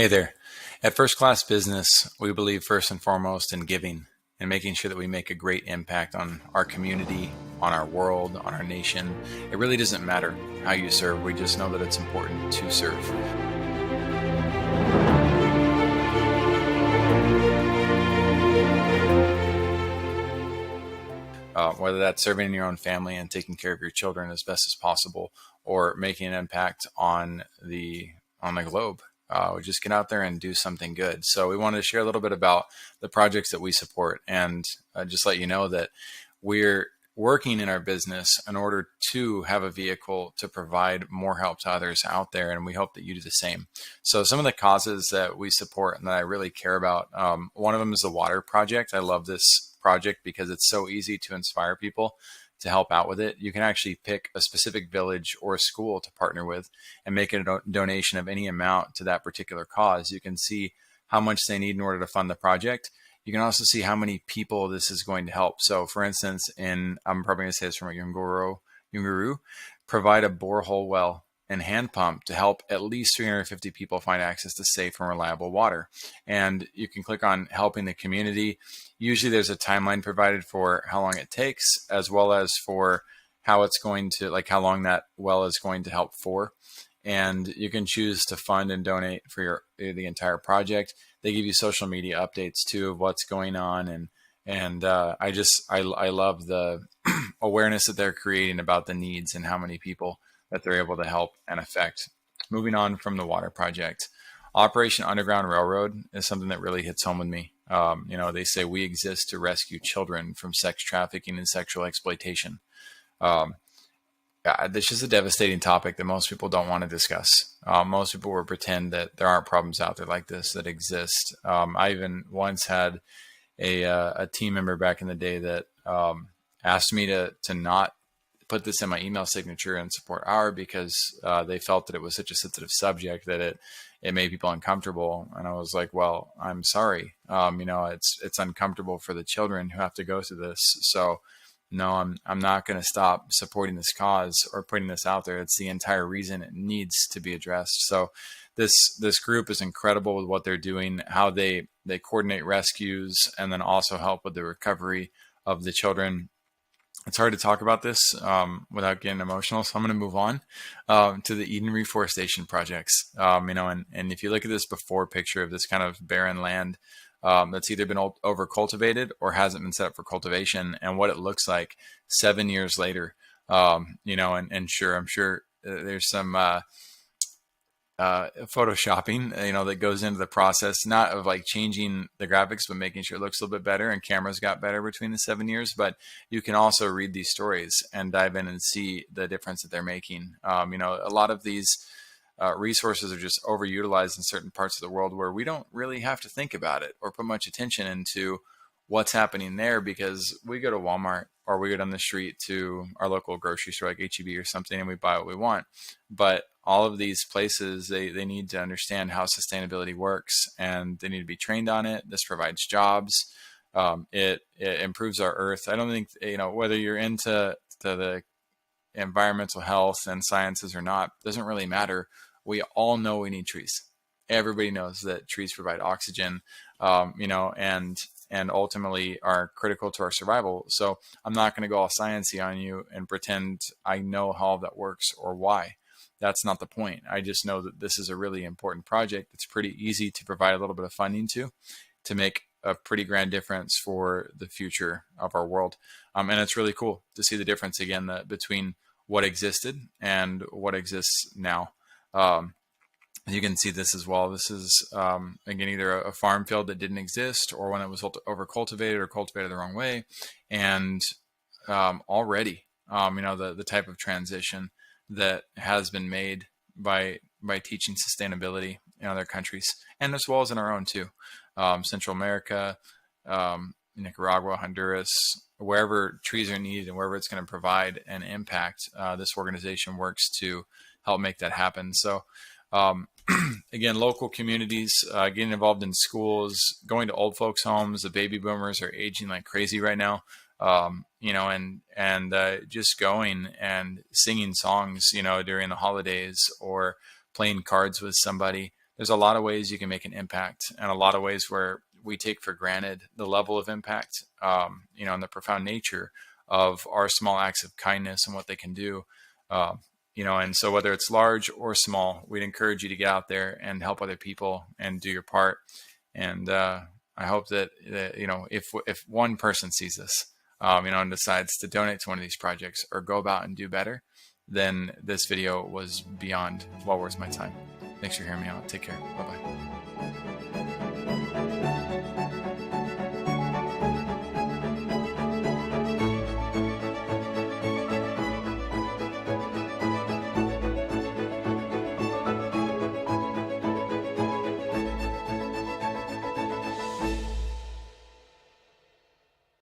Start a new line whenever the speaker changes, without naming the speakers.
Hey there. At First Class Business, we believe first and foremost in giving and making sure that we make a great impact on our community, on our world, on our nation. It really doesn't matter how you serve. We just know that it's important to serve. Whether that's serving in your own family and taking care of your children as best as possible, or making an impact on the globe. We just get out there and do something good. So we wanted to share a little bit about the projects that we support, and just let you know that we're working in our business in order to have a vehicle to provide more help to others out there, and we hope that you do the same. So some of the causes that we support and that I really care about, one of them is the Water Project. I love this project because it's so easy to inspire people to help out with it. You can actually pick a specific village or school to partner with and make a donation of any amount to that particular cause. You can see how much they need in order to fund the project. You can also see how many people this is going to help. So for instance, I'm probably going to say this from a Yunguru, provide a borehole well and hand pump to help at least 350 people find access to safe and reliable water. And you can click on helping the community. Usually there's a timeline provided for how long it takes, as well as for how it's going to, like how long that well is going to help for. And you can choose to fund and donate for the entire project. They give you social media updates too of what's going on, and I love the awareness that they're creating about the needs and how many people that they're able to help and affect. Moving on from the Water Project, Operation Underground Railroad is something that really hits home with me. They say we exist to rescue children from sex trafficking and sexual exploitation. Um, this is a devastating topic that most people don't want to discuss. Most people will pretend that there aren't problems out there like this that exist. I even once had a team member back in the day that asked me to not put this in my email signature and support our because they felt that it was such a sensitive subject that it made people uncomfortable. And I was like, well, I'm sorry. It's uncomfortable for the children who have to go through this. So no, I'm not going to stop supporting this cause or putting this out there. It's the entire reason it needs to be addressed. So this group is incredible with what they're doing, how they coordinate rescues and then also help with the recovery of the children. It's hard to talk about this without getting emotional, so I'm going to move on to the Eden Reforestation projects. And if you look at this before picture of this kind of barren land that's either been over cultivated or hasn't been set up for cultivation, and what it looks like 7 years later, and sure, I'm sure there's some photoshopping, that goes into the process, not of like changing the graphics, but making sure it looks a little bit better, and cameras got better between the 7 years. But you can also read these stories and dive in and see the difference that they're making. A lot of these resources are just overutilized in certain parts of the world where we don't really have to think about it or put much attention into what's happening there, because we go to Walmart or we go down the street to our local grocery store like HEB or something and we buy what we want. But all of these places, they need to understand how sustainability works and they need to be trained on it. This provides jobs. It improves our earth. I don't think, whether you're into the environmental health and sciences or not, doesn't really matter. We all know we need trees. Everybody knows that trees provide oxygen, and ultimately are critical to our survival. So I'm not going to go all sciencey on you and pretend I know how that works or why. That's not the point. I just know that this is a really important project. It's pretty easy to provide a little bit of funding to make a pretty grand difference for the future of our world. And it's really cool to see the difference again between what existed and what exists now. You can see this as well. This is, again, either a farm field that didn't exist or one that was over cultivated or cultivated the wrong way. And already, the type of transition that has been made by teaching sustainability in other countries, and as well as in our own too. Central America, Nicaragua, Honduras, wherever trees are needed and wherever it's going to provide an impact, this organization works to help make that happen. So again, local communities, getting involved in schools, going to old folks' homes. The baby boomers are aging like crazy right now. Just going and singing songs, during the holidays or playing cards with somebody. there's a lot of ways you can make an impact, and a lot of ways where we take for granted the level of impact, and the profound nature of our small acts of kindness and what they can do. And so whether it's large or small, we'd encourage you to get out there and help other people and do your part. And I hope that, if one person sees this, and decides to donate to one of these projects or go about and do better, then this video was beyond well worth my time. Thanks for hearing me out. Take care. Bye-bye.